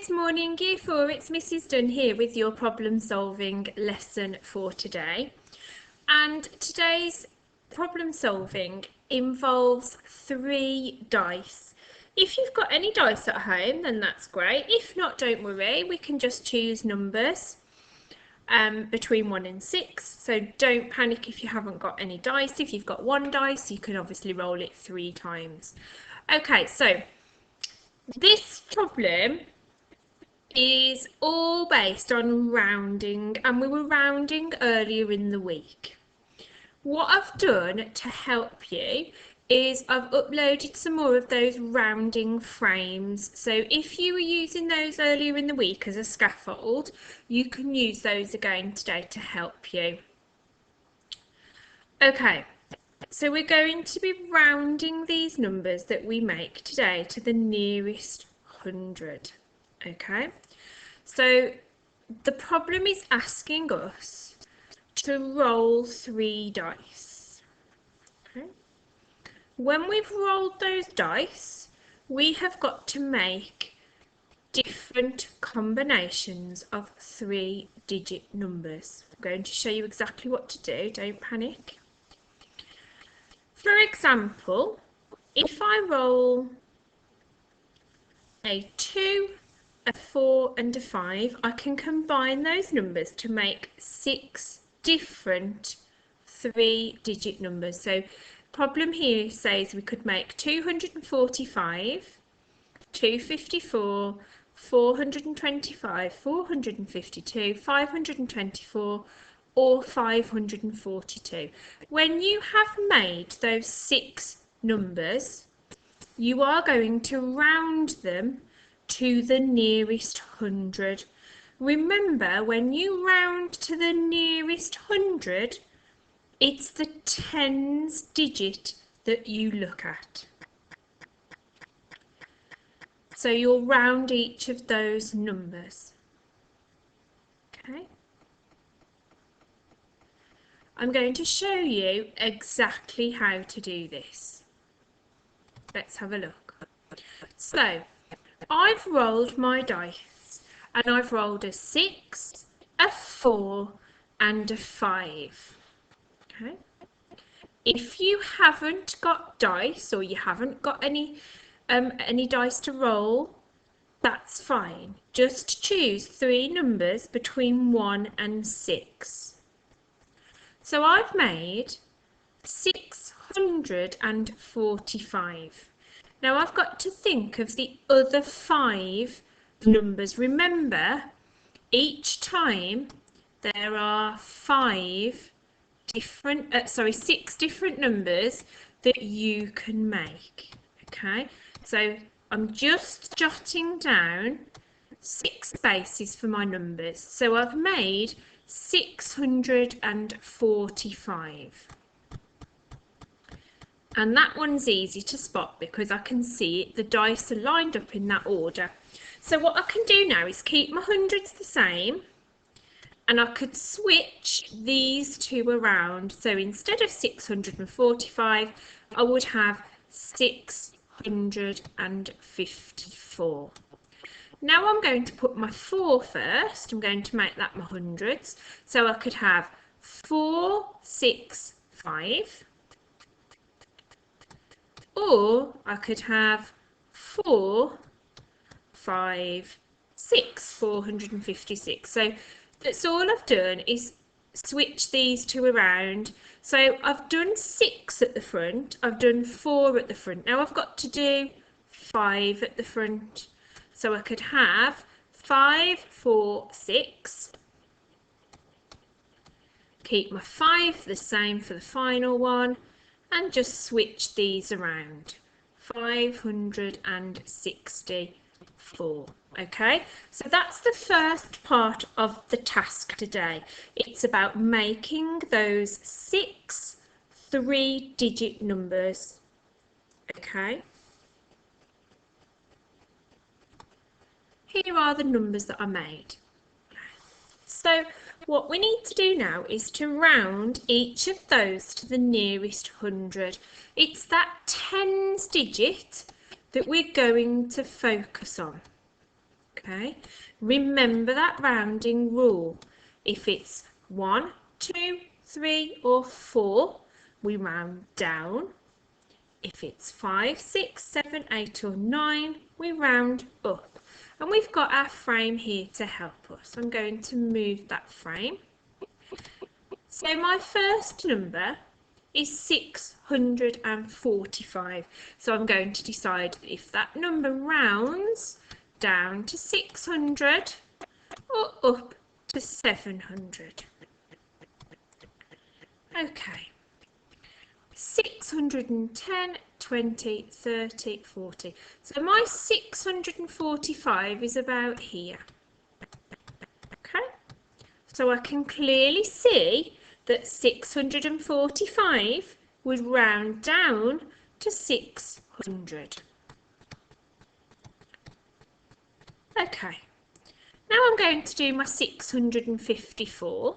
Good morning, Year 4. It's Mrs. Dunn here with your problem solving lesson for today. And today's problem solving involves 3 dice. If you've got any dice at home, then that's great. If not, don't worry, we can just choose numbers between 1 and 6. So don't panic if you haven't got any dice. If you've got 1 dice, you can obviously roll it 3 times. Okay, so this problem is all based on rounding, and we were rounding earlier in the week. What I've done to help you is I've uploaded some more of those rounding frames. So if you were using those earlier in the week as a scaffold, you can use those again today to help you. Okay, so we're going to be rounding these numbers that we make today to the nearest 100. Okay, so the problem is asking us to roll 3 dice. Okay. When we've rolled those dice, we have got to make different combinations of 3-digit numbers. I'm going to show you exactly what to do, don't panic. For example, if I roll a 2, a 4 and a 5, I can combine those numbers to make 6 different 3-digit numbers. So problem here says we could make 245, 254, 425, 452, 524 or 542. When you have made those 6 numbers, you are going to round them to the nearest 100. Remember, when you round to the nearest 100, it's the tens digit that you look at. So you'll round each of those numbers. Okay. I'm going to show you exactly how to do this. Let's have a look. So I've rolled my dice and I've rolled a 6, a 4 and a 5. Okay. If you haven't got dice or you haven't got any dice to roll, that's fine. Just choose 3 numbers between 1 and 6. So I've made 645. Now I've got to think of the other 5 numbers. Remember, each time there are 6 different numbers that you can make. Okay, so I'm just jotting down 6 bases for my numbers. So I've made 645. And that one's easy to spot because I can see it, the dice are lined up in that order. So what I can do now is keep my hundreds the same, and I could switch these 2 around. So instead of 645, I would have 654. Now I'm going to put my 4 first. I'm going to make that my hundreds. So I could have 465. Or I could have 4, 5, 6, 456. So that's all I've done is switch these 2 around. So I've done 6 at the front, I've done 4 at the front. Now I've got to do 5 at the front. So I could have 5, 4, 6. Keep my 5 the same for the final one. And just switch these around. 564. Okay, so that's the first part of the task today. It's about making those 6 3-digit numbers. Okay, here are the numbers that I made. So what we need to do now is to round each of those to the nearest 100. It's that tens digit that we're going to focus on. Okay, remember that rounding rule. If it's 1, 2, 3 or 4, we round down. If it's 5, 6, 7, 8 or 9, we round up. And we've got our frame here to help us. I'm going to move that frame. So my first number is 645. So I'm going to decide if that number rounds down to 600 or up to 700. Okay. 610, 20, 30, 40. So my 645 is about here. Okay. So I can clearly see that 645 would round down to 600. Okay, now I'm going to do my 654.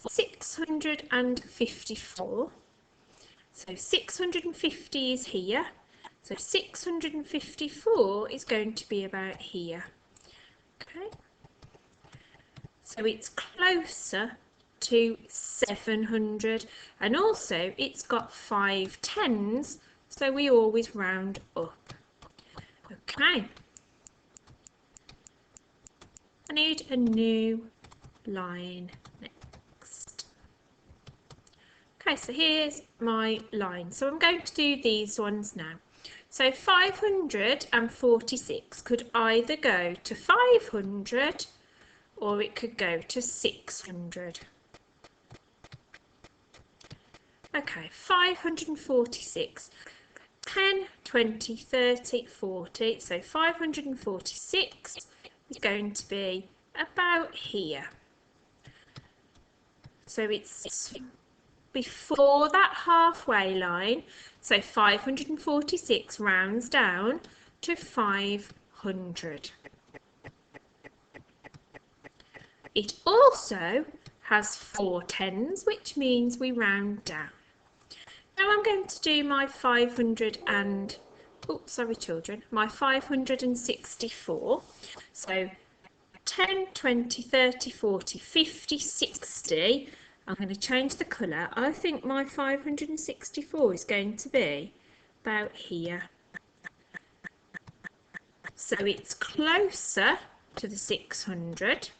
654. So 650 is here. So 654 is going to be about here. Okay. So it's closer to 700, and also it's got 5 tens, so we always round up. Okay, I need a new line next. Okay, so here's my line. So I'm going to do these ones now. So 546 could either go to 500 or it could go to 600. Okay, 546. 10, 20, 30, 40. So 546 is going to be about here. So it's before that halfway line. So 546 rounds down to 500. It also has 4 tens, which means we round down. Now I'm going to do my 564. So 10, 20, 30, 40, 50, 60. I'm going to change the colour. I think my 564 is going to be about here. So it's closer to the 600.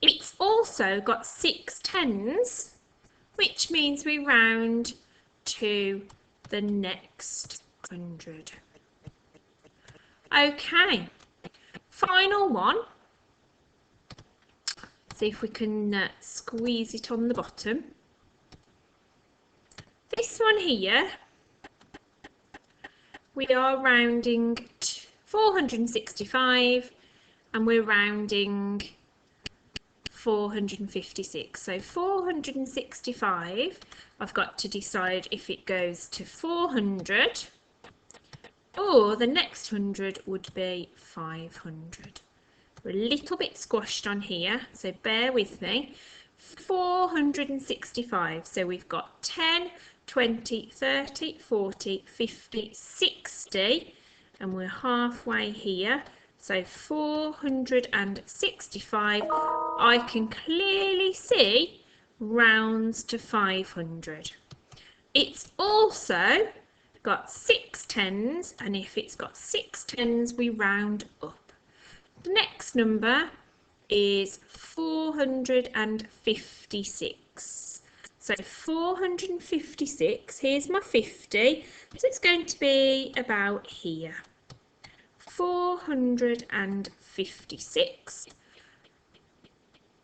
It's also got 6 tens, which means we round to the next 100. Okay, final one. See if we can squeeze it on the bottom. This one here, we are rounding to 465 and we're rounding 456. So 465, I've got to decide if it goes to 400 or the next 100 would be 500. We're a little bit squashed on here, so bear with me. 465, so we've got 10, 20, 30, 40, 50, 60, and we're halfway here. So 465, I can clearly see rounds to 500. It's also got 6 tens, and if it's got 6 tens, we round up. The next number is 456. So 456, here's my 50, so it's going to be about here. 456.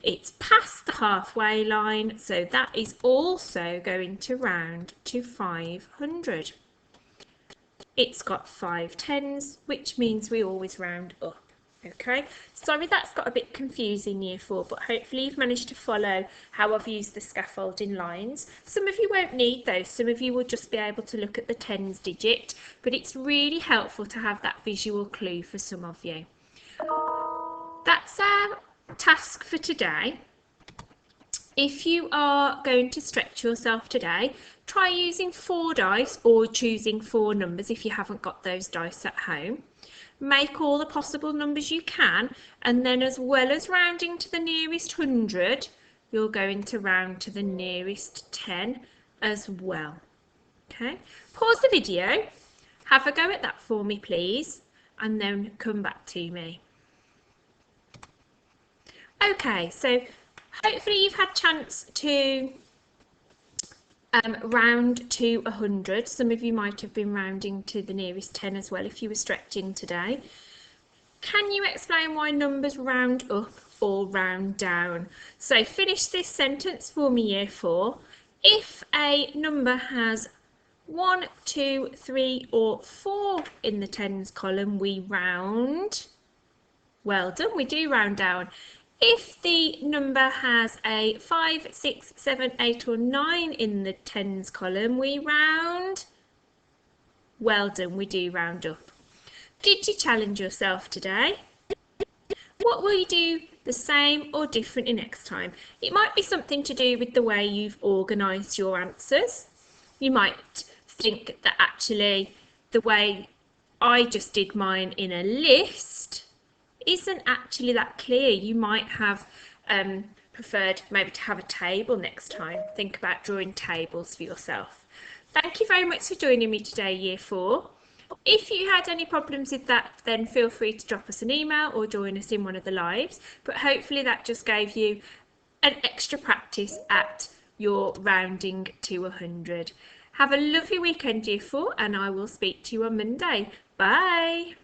It's past the halfway line, so that is also going to round to 500. It's got 5 tens, which means we always round up. Okay, sorry that's got a bit confusing year 4, but hopefully you've managed to follow how I've used the scaffolding lines. Some of you won't need those, some of you will just be able to look at the tens digit, but it's really helpful to have that visual clue for some of you. That's our task for today. If you are going to stretch yourself today, try using 4 dice or choosing 4 numbers if you haven't got those dice at home. Make all the possible numbers you can, and then as well as rounding to the nearest 100, you're going to round to the nearest 10 as well. Okay, pause the video, have a go at that for me please, and then come back to me. Okay, so hopefully you've had a chance to round to 100. Some of you might have been rounding to the nearest 10 as well if you were stretching today. Can you explain why numbers round up or round down? So finish this sentence for me, Year 4. If a number has 1, 2, 3 or 4 in the tens column, we round. Well done, we do round down. If the number has a 5, 6, 7, 8 or 9 in the tens column, we round. Well done, we do round up. Did you challenge yourself today? What will you do the same or differently next time? It might be something to do with the way you've organised your answers. You might think that actually the way I just did mine in a list isn't actually that clear. You might have preferred maybe to have a table next time. Think about drawing tables for yourself. Thank you very much for joining me today, Year 4. If you had any problems with that, then feel free to drop us an email or join us in one of the lives. But hopefully that just gave you an extra practice at your rounding to 100. Have a lovely weekend, Year 4, and I will speak to you on Monday. Bye.